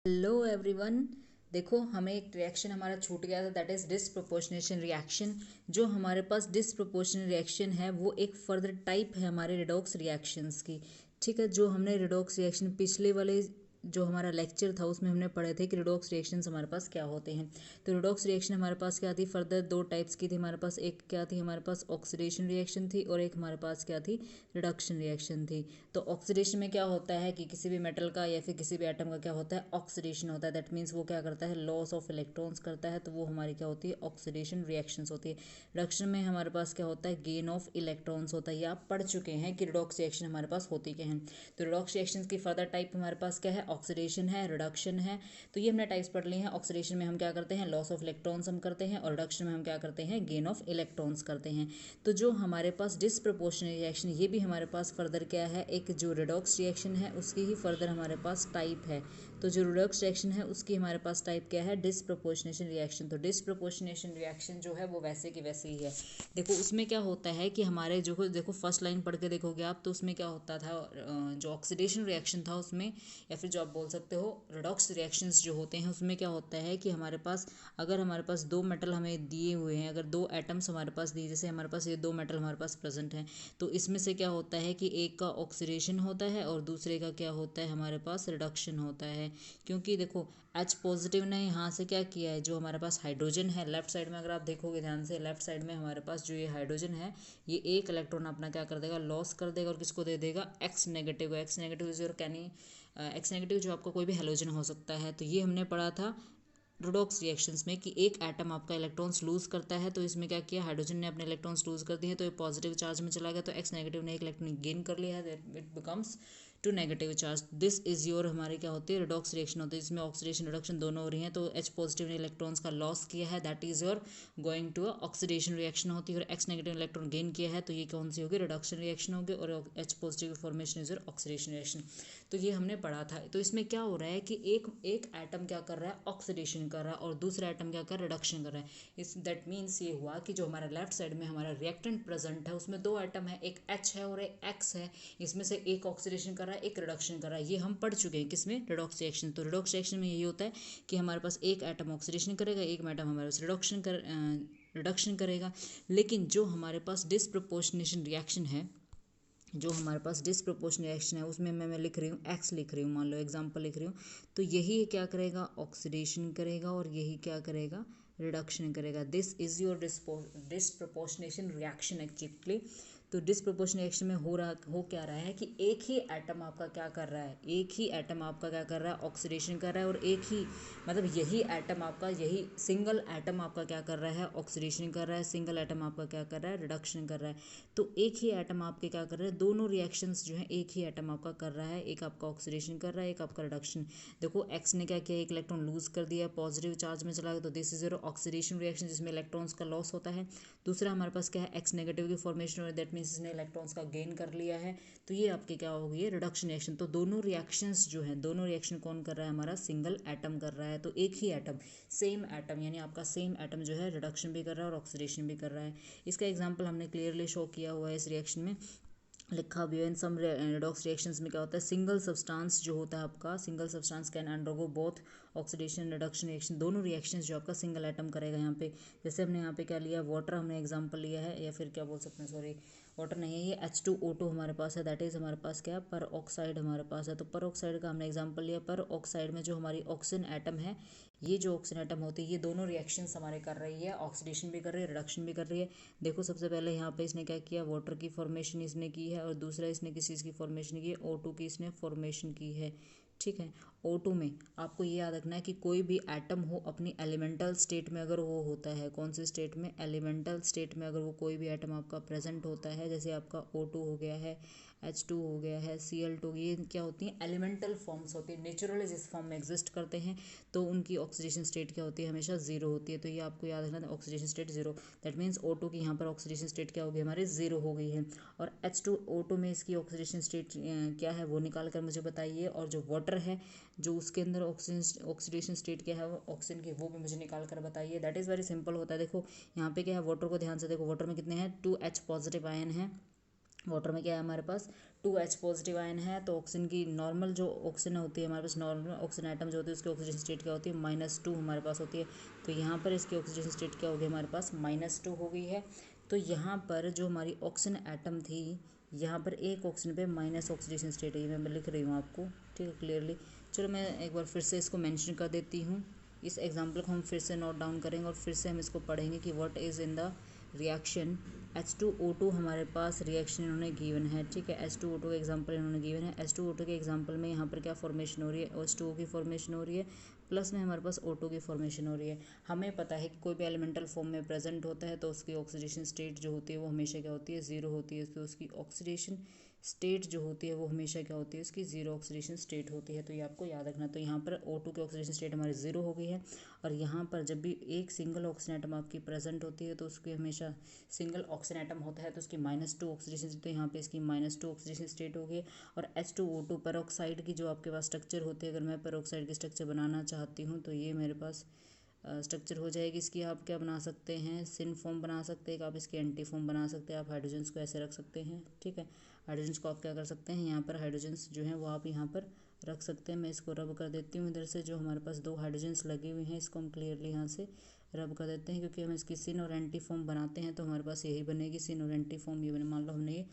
Hello everyone. देखो, हमें एक रिएक्शन हमारा छूट गया था, दैट इज डिसप्रोपोर्शनेशन रिएक्शन। जो हमारे पास डिसप्रोपोर्शनल रिएक्शन है वो एक फर्दर टाइप है हमारे रिडॉक्स रिएक्शंस की। ठीक है, जो हमने रिडॉक्स रिएक्शन पिछले वाले जो हमारा लेक्चर था उसमें हमने पढ़े थे कि रिडॉक्स रिएक्शंस हमारे पास क्या होते हैं। तो रिडॉक्स रिएक्शन हमारे पास क्या थी, फर्दर दो टाइप्स की थी हमारे पास। एक क्या थी हमारे पास, ऑक्सीडेशन रिएक्शन थी, और एक हमारे पास क्या थी, रिडक्शन रिएक्शन थी। तो ऑक्सीडेशन में क्या होता है कि किसी भी मेटल का या फिर किसी भी एटम का क्या होता है, ऑक्सीडेशन होता है। दैट मीन्स वो क्या करता है, लॉस ऑफ इलेक्ट्रॉन्स करता है, तो वो हमारी क्या होती है, ऑक्सीडेशन रिएक्शंस होती है। रिडक्शन में हमारे पास क्या होता है, गेन ऑफ इलेक्ट्रॉन्स होता है। ये आप पढ़ चुके हैं कि रिडॉक्स रिएक्शन हमारे पास होती क्या है। तो रिडॉक्स रिएक्शन की फर्दर टाइप हमारे पास क्या है, ऑक्सीडेशन है, रिडक्शन है। तो ये हमने टाइप्स पढ़ ली हैं। ऑक्सीडेशन में हम क्या करते हैं, लॉस ऑफ इलेक्ट्रॉन्स हम करते हैं, और रिडक्शन में हम क्या करते हैं, गेन ऑफ इलेक्ट्रॉन्स करते हैं। तो जो हमारे पास डिसप्रोपोर्शनल रिएक्शन, ये भी हमारे पास फर्दर क्या है, एक जो रिडॉक्स रिएक्शन है उसकी ही फर्दर हमारे पास टाइप है। तो जो रिडॉक्स रिएक्शन है उसकी हमारे पास टाइप क्या है, डिसप्रोपोर्शनेशन रिएक्शन। तो डिसप्रोपोर्शनेशन रिएक्शन जो है वो वैसे की वैसे ही है। देखो उसमें क्या होता है कि हमारे जो देखो फर्स्ट लाइन पढ़ के देखोगे आप, तो उसमें क्या होता था, जो ऑक्सीडेशन रिएक्शन था उसमें, या फिर जो आप बोल सकते हो रिडॉक्स रिएक्शंस जो होते हैं उसमें क्या होता है कि हमारे पास, अगर हमारे पास दो मेटल हमें दिए हुए हैं, अगर दो एटम्स हमारे पास दिए, जैसे हमारे पास ये दो मेटल हमारे पास प्रेजेंट हैं, तो इसमें से क्या होता है कि एक का ऑक्सीडेशन होता है और दूसरे का क्या होता है, हमारे पास रिडक्शन होता है। क्योंकि देखो H पॉजिटिव ने यहाँ से क्या किया है, जो हमारे पास हाइड्रोजन है लेफ्ट साइड में, अगर आप देखोगे ध्यान से लेफ्ट साइड में हमारे पास जो ये हाइड्रोजन है, ये एक इलेक्ट्रॉन अपना क्या कर देगा, लॉस कर देगा, और किसको दे देगा, x negative. X negative is your canny, x negative जो आपका कोई भी हेलोजन हो सकता है। तो ये हमने पढ़ा था रिडॉक्स रिएक्शंस में कि एक एटम आपका इलेक्ट्रॉन्स लूज करता है, तो इसमें क्या किया, हाइड्रोजन ने अपने इलेक्ट्रॉन्स लूज कर दिए हैं, तो ये पॉजिटिव चार्ज में चला गया, तो एक्स नेगेटिव ने एक इलेक्ट्रॉन गेन कर लिया है, it becomes to negative charge. This is your हमारी क्या होती है, रिडॉक्स रिएक्शन होती है। इसमें ऑक्सीडेशन रिडक्शन दोनों हो रही हैं, तो एच पॉजिटिव ने इलेक्ट्रॉन्स का लॉस किया है, that is your going to oxidation reaction होती है। और एक्स नेगेटिव इलेक्ट्रॉन गेन किया है, तो ये कौन सी होगी, रिडक्शन रिएक्शन होगी। और H positive formation is your oxidation reaction. तो ये हमने पढ़ा था। तो इसमें क्या हो रहा है कि एक एक एटम क्या कर रहा है, ऑक्सीडेशन कर रहा है, और दूसरा एटम क्या कर रहा है, रिडक्शन कर रहा है। इस दैट मीन्स ये हुआ कि जो हमारा लेफ्ट साइड में हमारा रिएक्टेंट प्रेजेंट है उसमें दो एटम है, एक H है और एक X है। इसमें से एक ऑक्सीडेशन कर रहा है, एक रिडक्शन कर रहा है। ये हम पढ़ चुके हैं किसमें, रिडॉक्स रिएक्शन। तो रिडॉक्स रिएक्शन में यही होता है कि हमारे पास एक एटम ऑक्सीडेशन करेगा, एक एटम हमारे पास रिडक्शन करेगा। लेकिन जो हमारे पास डिसप्रोपोर्शनेशन रिएक्शन है, जो हमारे पास डिसप्रोपोर्शनल रिएक्शन है उसमें मैं लिख रही हूँ एक्स लिख रही हूँ, मान लो एग्जांपल लिख रही हूँ, तो यही क्या करेगा, ऑक्सीडेशन करेगा, और यही क्या करेगा, रिडक्शन करेगा। This is your disproportionation reaction actually. तो डिसप्रोपोर्शनल रिएक्शन में हो क्या रहा है कि एक ही एटम आपका क्या कर रहा है, एक ही एटम आपका क्या कर रहा है, ऑक्सीडेशन कर रहा है, और एक ही मतलब यही एटम आपका, यही सिंगल एटम आपका क्या कर रहा है, ऑक्सीडेशन कर रहा है, सिंगल एटम आपका क्या कर रहा है, रिडक्शन कर रहा है। तो एक ही एटम आपके क्या कर रहे हैं, दोनों रिएक्शंस जो हैं एक ही एटम आपका कर रहा है, एक आपका ऑक्सीडेशन कर रहा है, एक आपका रिडक्शन। देखो एक्स ने क्या किया, एक इलेक्ट्रॉन लूज कर दिया, पॉजिटिव चार्ज में चला गया, तो this is your oxidation reaction जिसमें इलेक्ट्रॉन्स का लॉस होता है। दूसरा हमारे पास क्या है, एक्स नेगेटिव की फॉर्मेशन हो रही है, दैट मीन्स इसने इलेक्ट्रॉन्स का गेन कर लिया है। तो ये आपके क्या हो गई है, रिडक्शन रिएक्शन। तो दोनों रिएक्शंस जो है, दोनों रिएक्शन कौन कर रहा है, हमारा सिंगल एटम कर रहा है। तो एक ही एटम, सेम एटम, यानी आपका सेम एटम जो है रिडक्शन भी कर रहा है और ऑक्सीडेशन भी कर रहा है। इसका एग्जाम्पल हमने क्लियरली शो किया हुआ है इस रिएक्शन में, लिखा भी है। इन सम रिडॉक्स रिएक्शंस में क्या होता है, सिंगल सब्सटेंस जो होता है आपका, single substance can undergo both oxidation reduction reaction, दोनों रिएक्शंस जो आपका सिंगल एटम करेगा। यहाँ पे जैसे हमने यहाँ पे क्या लिया, वाटर हमने एग्जांपल लिया है, या फिर क्या बोल सकते हैं, सॉरी वाटर नहीं है ये, H2O2 हमारे पास है, दैट इज़ हमारे पास क्या, पर ऑक्साइड हमारे पास है। तो पर ऑक्साइड का हमने एग्जांपल लिया। पर ऑक्साइड में जो हमारी ऑक्सीजन एटम है, ये जो ऑक्सीजन एटम होती है, ये दोनों रिएक्शंस हमारे कर रही है, ऑक्सीडेशन भी कर रही है, रिडक्शन भी कर रही है। देखो सबसे पहले यहाँ पे इसने क्या किया, वाटर की फॉर्मेशन इसने की है, और दूसरा इसने किस चीज़ की फॉर्मेशन की है, O2 की इसने फॉर्मेशन की है। ठीक है, O2 में आपको ये याद रखना है कि कोई भी एटम हो अपनी एलिमेंटल स्टेट में, अगर वो होता है कौन से स्टेट में, एलिमेंटल स्टेट में, अगर वो कोई भी एटम आपका प्रेजेंट होता है, जैसे आपका O2 हो गया है, H2 हो गया है, Cl2, ये क्या होती हैं, एलिमेंटल फॉर्म्स होती है, नेचुरली जिस फॉर्म में एग्जिस्ट करते हैं, तो उनकी ऑक्सीडेशन स्टेट क्या होती है, हमेशा जीरो होती है। तो ये आपको याद रखना, oxidation state zero, that means O2 की यहाँ पर ऑक्सीडेशन स्टेट क्या होगी, हमारी जीरो हो गई है। और H2O2 में इसकी ऑक्सीडेशन स्टेट क्या है, वो निकाल कर मुझे बताइए। और जो वाटर है, जो उसके अंदर ऑक्सीडेशन स्टेट क्या है ऑक्सीजन की, वो भी मुझे निकाल कर बताइए। दैट इज़ वेरी सिंपल होता है। देखो यहाँ पे क्या है, वाटर को ध्यान से देखो, वाटर में कितने हैं, 2H पॉजिटिव आयन है, वाटर में क्या है हमारे पास 2H पॉजिटिव आयन है, तो ऑक्सीजन की नॉर्मल जो ऑक्सीजन होती है हमारे पास, नॉर्मल ऑक्सीजन आइटम जो होती है उसकी ऑक्सीजन स्टेट क्या होती है -2 हमारे पास होती है। तो यहाँ पर इसकी ऑक्सीजन स्टेट क्या होगी हमारे पास -2 हो गई है। तो यहाँ पर जो हमारी ऑक्सीजन एटम थी, यहाँ पर एक ऑक्सीजन पे माइनस ऑक्सीडेशन स्टेट है, मैं लिख रही हूँ आपको, ठीक है, क्लियरली। चलो मैं एक बार फिर से इसको मेंशन कर देती हूँ। इस एग्जांपल को हम फिर से नोट डाउन करेंगे और फिर से हम इसको पढ़ेंगे कि what is in the reaction. H2O2 हमारे पास रिएक्शन इन्होंने गिवन है, ठीक है। H2O2 का एग्जांपल इन्होंने गिवन है। H2O2 के एग्जांपल में यहाँ पर क्या फॉर्मेशन हो रही है, H2O की फॉर्मेशन हो रही है, प्लस में हमारे पास O2 की फॉर्मेशन हो रही है। हमें पता है कि कोई भी एलिमेंटल फॉर्म में प्रेजेंट होता है तो उसकी ऑक्सीडेशन स्टेट जो होती है वो हमेशा क्या होती है, ज़ीरो होती है। तो उसकी ऑक्सीडेशन स्टेट जो होती है वो हमेशा क्या होती है, उसकी जीरो ऑक्सीडेशन स्टेट होती है। तो ये आपको याद रखना। तो यहाँ पर O2 की ऑक्सीडेशन स्टेट हमारी ज़ीरो हो गई है, और यहाँ पर जब भी एक सिंगल ऑक्सीजन एटम आपकी प्रेजेंट होती है तो उसकी हमेशा सिंगल ऑक्सीजन एटम होता है तो उसकी -2 ऑक्सीडेशन, तो यहाँ पे इसकी -2 ऑक्सीडेशन स्टेट हो गई। और H2O2 पेरोक्साइड की जो आपके पास स्ट्रक्चर होती है, अगर मैं पेरोक्साइड की स्ट्रक्चर बनाना चाहती हूँ तो ये मेरे पास स्ट्रक्चर हो जाएगी। इसकी आप क्या बना सकते हैं, सिन फॉर्म बना सकते हैं, आप इसके एंटी फॉर्म बना सकते हैं, आप हाइड्रोजन्स को ऐसे रख सकते हैं, ठीक है। हाइड्रोजन्स को आप क्या कर सकते हैं, यहाँ पर हाइड्रोजन्स जो हैं वो आप यहाँ पर रख सकते हैं। मैं इसको रब कर देती हूँ इधर से, जो हमारे पास 2 हाइड्रोजन्स लगे हुए हैं इसको हम क्लियरली यहाँ से रब कर देते हैं, क्योंकि हम इसकी सिन और एंटी फॉर्म बनाते हैं तो हमारे पास यही बनेगी, सिन और एंटी फॉर्म ये बने। मान लो हमने ये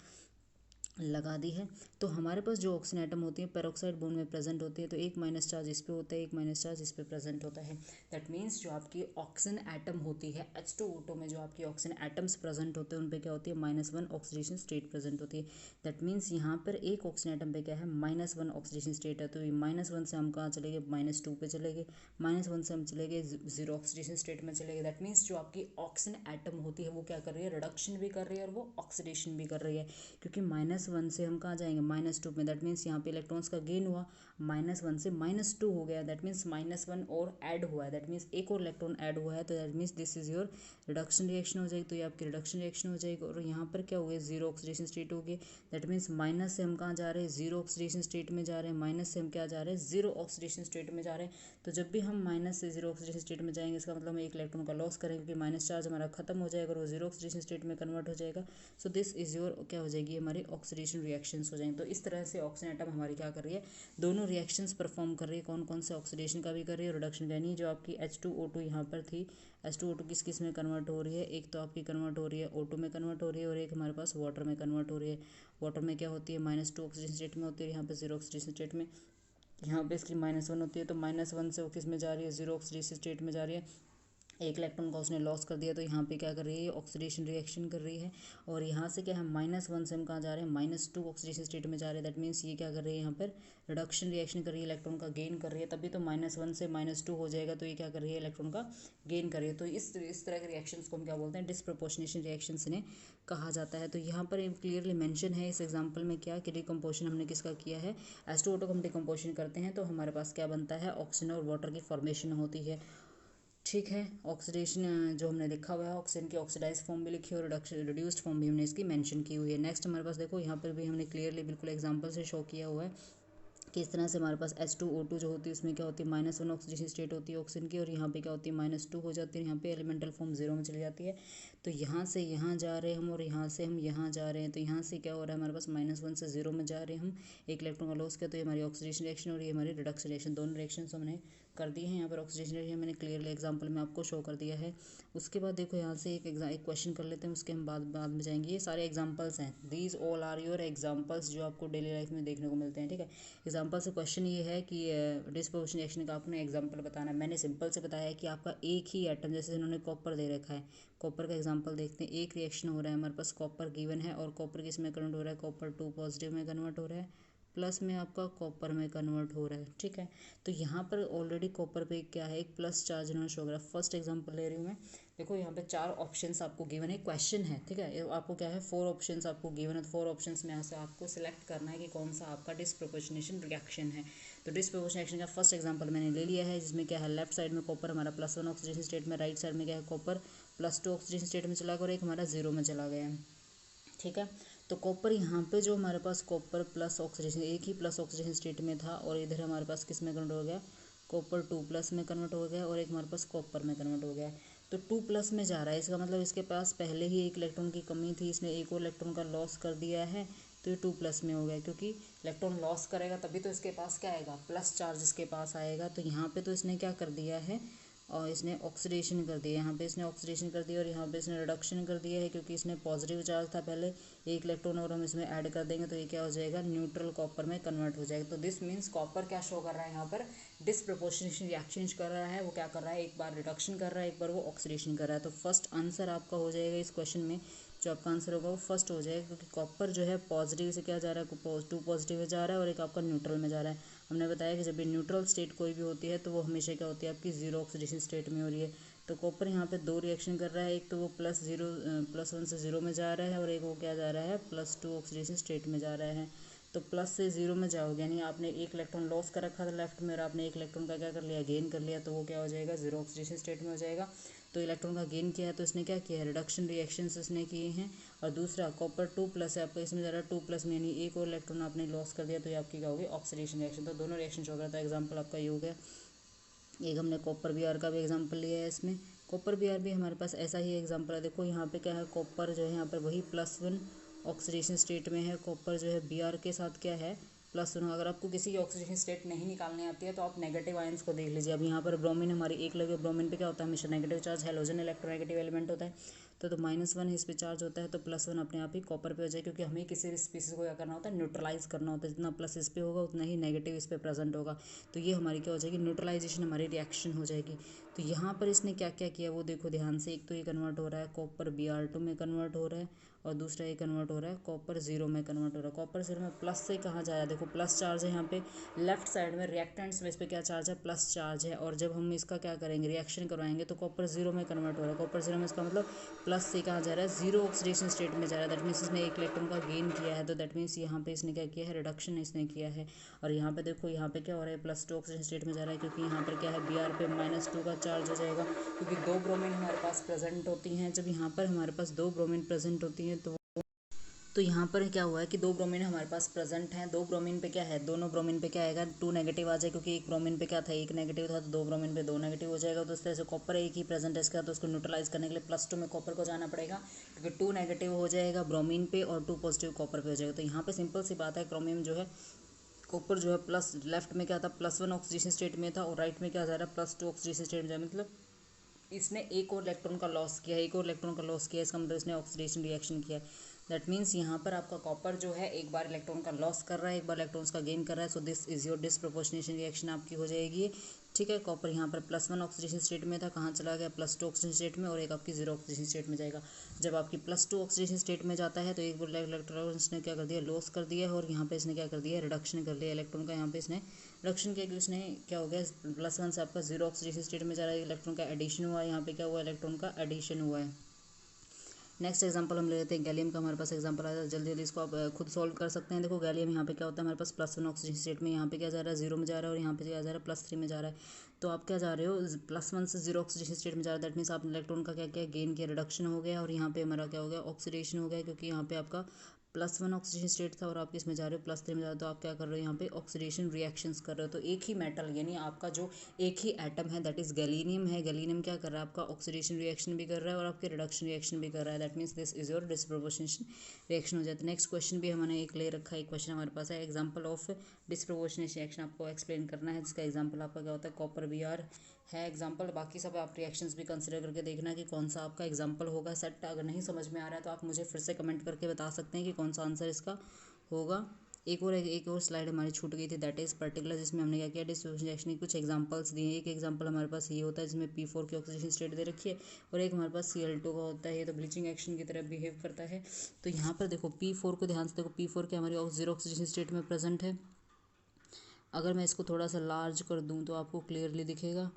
लगा दी है। तो हमारे पास जो ऑक्सीजन एटम होती है पेरोक्साइड बॉन्ड में प्रेजेंट होती है, तो एक माइनस चार्ज इस पे होता है, एक माइनस चार्ज इस पे प्रेजेंट होता है। दैट मीन्स जो आपकी ऑक्सीजन एटम होती है H2O2 में, जो आपकी ऑक्सीजन एटम्स प्रेजेंट होते हैं उन पे क्या होती है, -1 ऑक्सीडेशन स्टेट प्रेजेंट होती है। दैट मीन्स यहाँ पर एक ऑक्सीजन एटम पे क्या है, -1 ऑक्सीडेशन स्टेट है। तो ये -1 से हम कहाँ चले गए, -2 पे चले गए, -1 से हम चले गए जीरो ऑक्सीडेशन स्टेट में चले गए। दैट मीन्स जो आपकी ऑक्सीजन एटम होती है वो क्या कर रही है, रिडक्शन भी कर रही है और वो ऑक्सीडेशन भी कर रही है, क्योंकि -1 से हम कहाँ जाएंगे, -2 में। दैट मीन्स यहाँ पे इलेक्ट्रॉन्स का गेन हुआ, -1 से -2 हो गया, दैट मीन्स -1 और ऐड हुआ है, दैट मीन्स एक और इलेक्ट्रॉन ऐड हुआ है, तो that means this is your reduction reaction हो जाएगी। तो ये आपकी रिडक्शन रिएक्शन हो जाएगी। और यहाँ पर क्या हो गया, जीरो ऑक्सीडेशन स्टेट हो गई। दैट मीन्स माइनस से हम कहाँ जा रहे हैं, जीरो ऑक्सीडेशन स्टेट में जा रहे हैं, माइनस से हम क्या जा रहे हैं, जीरो ऑक्सीडेशन स्टेट में जा रहे हैं। तो जब भी हम माइनस से जीरो ऑक्सीडेशन स्टेट में जाएंगे इसका मतलब हम एक इलेक्ट्रॉन का लॉस करेंगे, क्योंकि माइनस चार्ज हमारा खत्म हो जाएगा और वो जीरो ऑक्सीडेशन स्टेट में कन्वर्ट हो जाएगा। सो दिस इज योर क्या हो जाएगी, हमारी ऑक्सीडेशन रिएक्शंस हो जाएंगे। तो इस तरह से ऑक्सीजन एटम हमारी क्या कर रही है, दोनों रिएक्शंस परफॉर्म कर रही है। कौन कौन से, ऑक्सीडेशन का भी कर रही है, रिडक्शन, यानी जो आपकी H2O2 यहाँ पर थी, H2O2 किस किस में कन्वर्ट हो रही है, एक तो आपकी कन्वर्ट हो रही है O2 में कन्वर्ट हो रही है, और एक हमारे पास वाटर में कन्वर्ट हो रही है। वाटर में क्या होती है, -2 ऑक्सीजन स्टेट में होती है, यहाँ पे जीरो ऑक्सीडेशन स्टेट में। यहाँ पे इसकी -1 होती है, तो -1 से वो किस में जा रही है, जीरो ऑक्सीडेशन स्टेट में जा रही है। एक इलेक्ट्रॉन का उसने लॉस कर दिया, तो यहाँ पे क्या कर रही है, ऑक्सीडेशन रिएक्शन कर रही है। और यहाँ से क्या है, -1 से हम कहाँ जा रहे हैं, -2 ऑक्सीडेशन स्टेट में जा रहे हैं। दैट मीन्स ये क्या कर रही है, यहाँ पर रिडक्शन रिएक्शन कर रही है, इलेक्ट्रॉन का गेन कर रही है। तभी तो -1 से -2 हो जाएगा, तो ये क्या कर रही है, इलेक्ट्रॉन का गेन कर रही है। तो इस तरह के रिएक्शंस को हम क्या बोलते हैं, डिस्प्रपोर्शनेशन रिएक्शंस इन्हें कहा जाता है। तो यहाँ पर क्लियरली मेंशन है इस एग्जांपल में क्या, कि डिकम्पोजिशन हमने किसका किया है, H2O2 को हम डिकम्पोजिशन करते हैं तो हमारे पास क्या बनता है, ऑक्सीजन और वाटर की फॉर्मेशन होती है, ठीक है। ऑक्सीडेशन जो हमने लिखा हुआ है, ऑक्सीजन की ऑक्सीडाइज फॉर्म भी लिखी है और रिड्यूस्ड फॉर्म भी हमने इसकी मेंशन की हुई है। नेक्स्ट हमारे पास देखो, यहाँ पर भी हमने क्लियरली बिल्कुल एग्जांपल से शो किया हुआ है कि इस तरह से हमारे पास H2O2 जो होती है उसमें क्या होती है, -1 ऑक्सीडेशन स्टेट होती है ऑक्सीजन की, और यहाँ पे क्या होती है, -2 हो जाती है, यहाँ पे एलिमेंटल फॉर्म जीरो में चली जाती है। तो यहाँ से यहाँ जा रहे हैं हम, और यहाँ से हम यहाँ जा रहे हैं, तो यहाँ से क्या हो रहा है, हमारे पास -1 से जीरो में जा रहे हैं हम, एक इलेक्ट्रॉन का लॉस किया, तो ये हमारी ऑक्सीडेशन रिएक्शन और ये हमारी रिडक्शन रिएक्शन, दोनों रिएक्शन हमने कर दिए हैं। यहाँ पर ऑक्सीडेशन रिएक्शन मैंने क्लियरली एग्जाम्पल में आपको शो कर दिया है। उसके बाद देखो यहाँ से एक क्वेश्चन कर लेते हैं, उसके हम बाद में जाएंगे। ये सारे एग्जाम्पल्स हैं, these all are your examples जो आपको डेली लाइफ में देखने को मिलते हैं, ठीक है। एग्जाम्पल से क्वेश्चन ये है कि डिस्प्रपोर्शन रिएक्शन का आपने एग्जाम्पल बताना है। मैंने सिंपल से बताया है कि आपका एक ही एटम, जैसे इन्होंने कॉपर दे रखा है, कॉपर का एग्जाम्पल देखते हैं। एक रिएक्शन हो रहा है हमारे पास, कॉपर गिवन है, और कॉपर किस में कन्वर्ट हो रहा है, कॉपर 2 पॉजिटिव में कन्वर्ट हो रहा है, प्लस में आपका कॉपर में कन्वर्ट हो रहा है, ठीक है। तो यहाँ पर ऑलरेडी कॉपर पे क्या है, एक प्लस चार्ज इन्होंने शो करा। फर्स्ट एग्जांपल ले रही हूँ मैं, देखो यहाँ पे 4 ऑप्शंस आपको गिवन है, क्वेश्चन है, ठीक है। आपको क्या है, 4 ऑप्शंस आपको गिवन है, तो 4 ऑप्शंस में यहाँ से आपको सिलेक्ट करना है कि कौन सा आपका डिस्प्रपोर्शनेशन रिएक्शन है। तो डिस्प्रपोर्शनेशन रिएक्शन का फर्स्ट एग्जांपल मैंने ले लिया है, जिसमें क्या है, लेफ्ट साइड में कॉपर हमारा +1 ऑक्सीडेशन स्टेट में, राइट साइड में क्या है, कॉपर +2 ऑक्सीडेशन स्टेट में चला गया, और एक हमारा जीरो में चला गया है, ठीक है। तो कॉपर यहाँ पे जो हमारे पास कॉपर प्लस ऑक्सीडेशन, एक ही प्लस ऑक्सीडेशन स्टेट में था, और इधर हमारे पास किस में कन्वर्ट हो गया, कॉपर 2 प्लस में कन्वर्ट हो गया, और एक हमारे पास कॉपर में कन्वर्ट हो गया। तो 2+ में जा रहा है, इसका मतलब इसके पास पहले ही एक इलेक्ट्रॉन की कमी थी, इसने एक और इलेक्ट्रॉन का लॉस कर दिया है, तो ये 2+ में हो गया, क्योंकि इलेक्ट्रॉन लॉस करेगा तभी तो इसके पास क्या आएगा, प्लस चार्ज इसके पास आएगा। तो यहाँ पे तो इसने क्या कर दिया है, और इसने ऑक्सीडेशन कर दिया, यहाँ पे इसने ऑक्सीडेशन कर दिया और यहाँ पे इसने रिडक्शन कर दिया है, क्योंकि इसने पॉजिटिव चार्ज था पहले, एक इलेक्ट्रॉन और हम इसमें ऐड कर देंगे तो ये क्या हो जाएगा, न्यूट्रल कॉपर में कन्वर्ट हो जाएगा। तो दिस मीन्स कॉपर क्या शो कर रहा है यहाँ पर, डिसप्रपोर्शनेशन रिएक्शन कर रहा है। वो क्या कर रहा है, एक बार रिडक्शन कर रहा है, एक बार वो ऑक्सीडेशन कर रहा है। तो फर्स्ट आंसर आपका हो जाएगा इस क्वेश्चन में, जो आपका आंसर होगा वो फर्स्ट हो जाएगा, क्योंकि कॉपर जो है पॉजिटिव से क्या जा रहा है, 2 पॉजिटिव में जा रहा है और एक आपका न्यूट्रल में जा रहा है। हमने बताया कि जब भी न्यूट्रल स्टेट कोई भी होती है तो वो हमेशा क्या होती है, आपकी जीरो ऑक्सीडेशन स्टेट में हो रही है। तो कॉपर यहाँ पे 2 रिएक्शन कर रहा है, एक तो वो +1 से 0 में जा रहा है और एक वो क्या जा रहा है, +2 ऑक्सीडेशन स्टेट में जा रहा है। तो प्लस से 0 में जाओगे, यानी आपने एक इलेक्ट्रॉन लॉस कर रखा था लेफ्ट में और आपने एक इलेक्ट्रॉन का क्या कर लिया, गेन कर लिया, तो वो क्या हो जाएगा, 0 ऑक्सीडेशन स्टेट में हो जाएगा। तो इलेक्ट्रॉन का गेन किया है तो इसने क्या किया है, रिडक्शन रिएक्शंस इसने किए हैं। और दूसरा कॉपर 2+ है, आपका इसमें ज़रा 2+ में, यानी एक और इलेक्ट्रॉन आपने लॉस कर दिया, तो ये आपकी क्या होगी, ऑक्सीडेशन रिएक्शन। तो दोनों रिएक्शन हो गया। तो एग्जाम्पल आपका ये हो गया। एक हमने कॉपर बी आर का भी एग्जाम्पल लिया है इसमें। कॉपर बी आर भी हमारे पास ऐसा ही एग्जाम्पल है। देखो यहाँ पे क्या है, कॉपर जो है यहाँ पर वही +1 ऑक्सीडेशन स्टेट में है। कॉपर जो है बी आर के साथ क्या है, +1। अगर आपको किसी की ऑक्सीडेशन स्टेट नहीं निकालनी आती है तो आप नेगेटिव आयंस को देख लीजिए। अब यहाँ पर ब्रोमीन हमारी एक लगे, ब्रोमीन पे क्या होता है, हमेशा negative charge, halogen electronegative element होता है। तो -1 इस पे चार्ज होता है, तो +1 अपने आप ही कॉपर पे हो जाए, क्योंकि हमें किसी भी स्पीसीज को क्या करना होता है, न्यूट्रलाइज करना होता है। जितना प्लस इस पे होगा उतना ही नेगेटिव इस पे प्रेजेंट होगा। तो ये हमारी क्या हो जाएगी, न्यूट्रलाइजेशन हमारी रिएक्शन हो जाएगी। तो यहाँ पर इसने क्या क्या किया वो देखो ध्यान से। एक तो ये कन्वर्ट हो रहा है कॉपर Br2 में कन्वर्ट हो रहा है, और दूसरा ये कन्वर्ट हो रहा है कॉपर 0 में कन्वर्ट हो रहा है। कॉपर 0 में प्लस से कहाँ जा रहा है, देखो प्लस चार्ज है यहाँ पे लेफ्ट साइड में, रिएक्टेंट्स में इस पर क्या चार्ज है, प्लस चार्ज है। और जब हम इसका क्या करेंगे, रिएक्शन करवाएंगे तो कॉपर 0 में कन्वर्ट हो रहा है। कॉपर 0 में इसका मतलब प्लस से कहाँ जा रहा है, 0 ऑक्सीडेशन स्टेट में जा रहा है। दैट मीन्स इसने एक इलेक्ट्रॉन का गेन किया है, तो दैट मीन्स यहाँ पे इसने क्या किया है, रिडक्शन इसने किया है। और यहाँ पे देखो यहाँ पे क्या हो रहा है, +2 ऑक्सीजन स्टेट में जा रहा है, क्योंकि यहाँ पर क्या है, Br पे -2 का चार्ज हो जाएगा, क्योंकि 2 ब्रोमीन हमारे पास प्रेजेंट होती हैं। जब यहाँ पर हमारे पास 2 ब्रोमीन प्रेजेंट होती हैं तो यहाँ पर क्या हुआ है कि 2 ब्रोमीन हमारे पास प्रेजेंट हैं। 2 ब्रोमीन पे क्या है, दोनों ब्रोमीन पे क्या आएगा, 2 नेगेटिव आ जाए, क्योंकि एक ब्रोमीन पे क्या था, एक नेगेटिव था, तो 2 ब्रोमीन पे 2 नेगेटिव हो जाएगा। तो इस तरह से कॉपर एक ही प्रेजेंट है इसका, तो उसको न्यूट्रलाइज करने के लिए +2 में कॉपर को जाना पड़ेगा, क्योंकि 2 नेगेटिव हो जाएगा ब्रोमीन पे और 2 पॉजिटिव कॉपर पे हो जाएगा। तो यहाँ पे सिंपल सी बात है, क्रोमियम जो है, कॉपर जो है प्लस लेफ्ट में क्या था, +1 ऑक्सीडेशन स्टेट में था, और राइट में क्या जा रहा है, +2 ऑक्सीडेशन स्टेट में जा, मतलब इसने एक और इलेक्ट्रॉन का लॉस किया, एक और इलेक्ट्रॉन का लॉस किया, इसका मतलब इसने ऑक्सीडेशन रिएक्शन किया। दैट मीन्स यहाँ पर आपका कॉपर जो है एक बार इलेक्ट्रॉन का लॉस कर रहा है, एक बार इलेक्ट्रॉन्स का गेन कर रहा है। So this is your disproportionation reaction आपकी हो जाएगी। ठीक है, कॉपर यहाँ पर +1 ऑक्सीडेशन स्टेट में था, कहाँ चला गया, +2 ऑक्सीडेशन स्टेट में, और एक आपकी 0 ऑक्सीडेशन स्टेट में जाएगा। जब आपकी +2 ऑक्सीडेशन स्टेट में जाता है तो एक बार इलेक्ट्रॉन्स ने क्या कर दिया, लॉस कर दिया है, और यहाँ पे इसने क्या कर दिया, रिडक्शन कर लिया इलेक्ट्रॉन का। यहाँ पे इसने रिडक्शन किया कि उसने क्या हो गया, +1 से आपका 0 ऑक्सीडेशन स्टेट में जा रहा है, इलेक्ट्रॉन का एडिशन हुआ है। यहाँ पे क्या हुआ, इलेक्ट्रॉन का एडिशन हुआ है। नेक्स्ट एग्जांपल हम ले लेते हैं गैलियम का। हमारे पास एग्जांपल आया, जल्दी जल्दी इसको आप खुद सॉल्व कर सकते हैं। देखो गैलियम यहाँ पे क्या होता है, हमारे पास +1 ऑक्सीजन स्टेट में, यहाँ पे क्या जा रहा है, 0 में जा रहा है, और यहाँ पे क्या जा रहा है, +3 में जा रहा है। तो आप क्या जा रहे हो, +1 से 0 ऑक्सीजन स्टेट में जा रहा है। दैट मीन्स आप इलेक्ट्रॉन का क्या क्या गेन किया, रिडक्शन हो गया, और यहाँ पे हमारा क्या हो गया, ऑक्सीडेशन हो गया, क्योंकि यहाँ पे आपका +1 ऑक्सीजन स्टेट था और आप किस में जा रहे हो, +3 में जा रहे हो। तो आप क्या कर रहे हो, यहाँ पे ऑक्सीडेशन रिएक्शंस कर रहे हो। तो एक ही मेटल, यानी आपका जो एक ही एटम है, दैट इज गैलीनियम है, गैलीनियम क्या कर रहा है, आपका ऑक्सीडेशन रिएक्शन भी कर रहा है और आपके रिडक्शन रिएक्शन भी कर रहा है। That means this is your disproportionation reaction हो जाता है। नेक्स्ट क्वेश्चन भी हमने एक ले रखा है, एक क्वेश्चन हमारे पास है, एग्जाम्पल ऑफ डिसप्रोपोर्शनेशन रिएक्शन आपको एक्सप्लेन करना है, जिसका एग्जाम्पल आपका क्या होता है, कॉपर Br है एग्जाम्पल। बाकी सब आप रिएक्शंस भी कंसिडर करके देखना कि कौन सा आपका एग्जाम्पल होगा सेट। अगर नहीं समझ में आ रहा है तो आप मुझे फिर से कमेंट करके बता सकते हैं कि कौन सा आंसर इसका होगा। एक और स्लाइड हमारी छूट गई थी, दैट इज पर्टिकुलर, जिसमें हमने क्या किया, डिसप्रोपोर्शनेशन रिएक्शन की कुछ एग्जांपल्स दिए। एक एग्जांपल हमारे पास ये होता है जिसमें P4 की ऑक्सीडेशन स्टेट दे रखी है, और एक हमारे पास Cl2 का होता है, ये तो ब्लीचिंग एक्शन की तरह बिहेव करता है। तो यहाँ पर देखो P4 को ध्यान से देखो, P4 क्या हमारी 0 ऑक्सीडेशन स्टेट में प्रेजेंट है। अगर मैं इसको थोड़ा सा लार्ज कर दूँ तो आपको क्लियरली दिखेगा।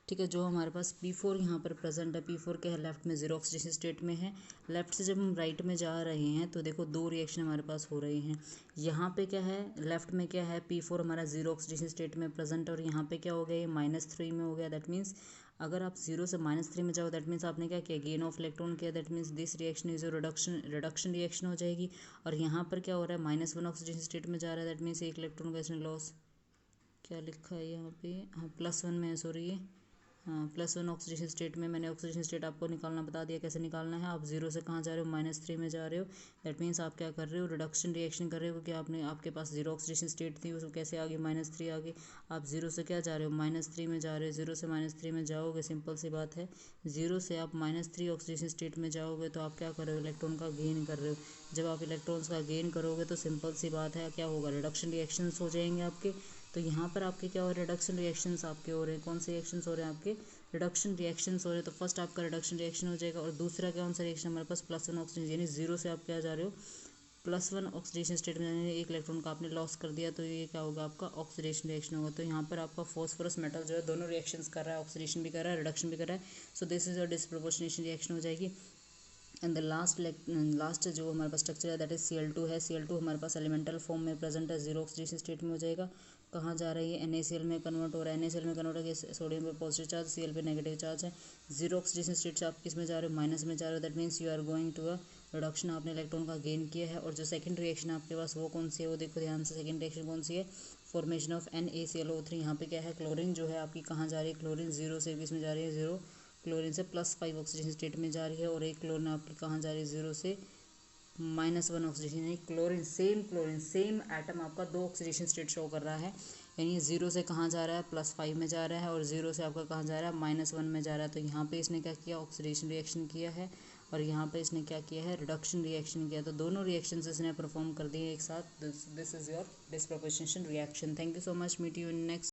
ठीक है, जो हमारे पास P4 यहाँ पर प्रेजेंट है, P4 क्या है, लेफ्ट में 0 ऑक्सीडेशन स्टेट में है। लेफ्ट से जब हम राइट में जा रहे हैं तो देखो 2 रिएक्शन हमारे पास हो रही हैं। यहाँ पे क्या है, लेफ्ट में क्या है, P4 हमारा 0 ऑक्सीडेशन स्टेट में प्रेजेंट, और यहाँ पे क्या हो गया, ये -3 में हो गया। दैट मीन्स अगर आप 0 से -3 में जाओ, दैट मीन्स आपने क्या किया, गेन ऑफ इलेक्ट्रॉन किया। That means this reaction is reduction reaction हो जाएगी। और यहाँ पर क्या हो रहा है, -1 ऑक्सीडेशन स्टेट में जा रहा है, दैट मीन्स एक इलेक्ट्रॉन का इसने लॉस, क्या लिखा है यहाँ पे, हाँ +1 में है, सॉरी, +1 ऑक्सीडेशन स्टेट में मैंने ऑक्सीडेशन स्टेट आपको निकालना बता दिया, कैसे निकालना है। आप जीरो से कहाँ जा रहे हो, -3 में जा रहे हो। दैट मीन्स आप क्या कर रहे हो, रिडक्शन रिएक्शन कर रहे हो, क्योंकि आपने आपके पास जीरो ऑक्सीडेशन स्टेट थी, उसको कैसे आगे -3 आगे। आप जीरो से क्या जा रहे हो, -3 में जा रहे हो। जीरो से -3 में जाओगे, सिंपल सी बात है। जीरो से आप -3 ऑक्सीडेशन स्टेट में जाओगे तो आप क्या कर रहे हो, इलेक्ट्रॉन का गेन कर रहे हो। जब आप इलेक्ट्रॉन्स का गेन करोगे तो सिंपल सी बात है, क्या होगा, रिडक्शन रिएक्शंस हो जाएंगे आपके। तो यहाँ पर आपके क्या हो रहे हैं, रिडक्शन रिएक्शंस आपके हो रहे हैं। कौन से रिएक्शंस हो रहे हैं आपके, रिडक्शन रिएक्शंस हो रहे हैं। तो फर्स्ट आपका रिडक्शन रिएक्शन हो जाएगा, और दूसरा कौन सा रिएक्शन हमारे पास, +1 ऑक्सीजन, यानी जीरो से आप क्या जा रहे हो, +1 ऑक्सीडेशन स्टेट में, यानी एक इलेक्ट्रॉन का आपने लॉस कर दिया, तो ये क्या होगा, आपका ऑक्सीडेशन रिएक्शन होगा। तो यहाँ पर आपका फॉस्फोरस मेटल जो है दोनों रिएक्शंस कर रहा है, ऑक्सीडेशन भी कर रहा है, रिडक्शन भी कर रहा है। So this is a disproportionation reaction हो जाएगी। एंड द लास्ट जो हमारे पास स्ट्रक्चर है दैट इज Cl2 है। Cl2 हमारे पास एलिमेंटल फॉर्म में प्रेजेंट है, जीरो ऑक्सीडेशन स्टेट में हो जाएगा। कहाँ जा रही है, NaCl में कन्वर्ट हो रहा है। NaCl में कन्वर्ट होकर सोडियम पे पॉजिटिव चार्ज, Cl पे नेगेटिव चार्ज है। जीरो ऑक्सीडेशन स्टेट से आप किस में जा रहे हो, माइनस में जा रहे हो। That means you are going to a reduction, आपने इलेक्ट्रॉन का गेन किया है। और जो सेकंड रिएक्शन आपके पास वो कौन सी है, वो देखो ध्यान से, सेकंड रिएक्शन कौन सी है, फॉर्मेशन ऑफ NaClO3। यहाँ पे क्या है, क्लोरीन जो है आपकी कहाँ जा रही है, क्लोरीन जीरो से किस में जा रही है, जीरो क्लोरीन से +5 ऑक्सीजन स्टेट में जा रही है। और एक क्लोरीन आपकी कहाँ जा रही है, जीरो से -1 ऑक्सीडेशन, यानी क्लोरीन सेम एटम आपका दो ऑक्सीडेशन स्टेट शो कर रहा है। यानी जीरो से कहाँ जा रहा है, +5 में जा रहा है, और जीरो से आपका कहाँ जा रहा है, -1 में जा रहा है। तो यहाँ पे इसने क्या किया, ऑक्सीडेशन रिएक्शन किया है, और यहाँ पे इसने क्या किया है, रिडक्शन रिएक्शन किया। तो दोनों रिएक्शन इसने परफॉर्म कर दिए एक साथ। This is your disproportionation reaction. Thank you so much, meet you in next.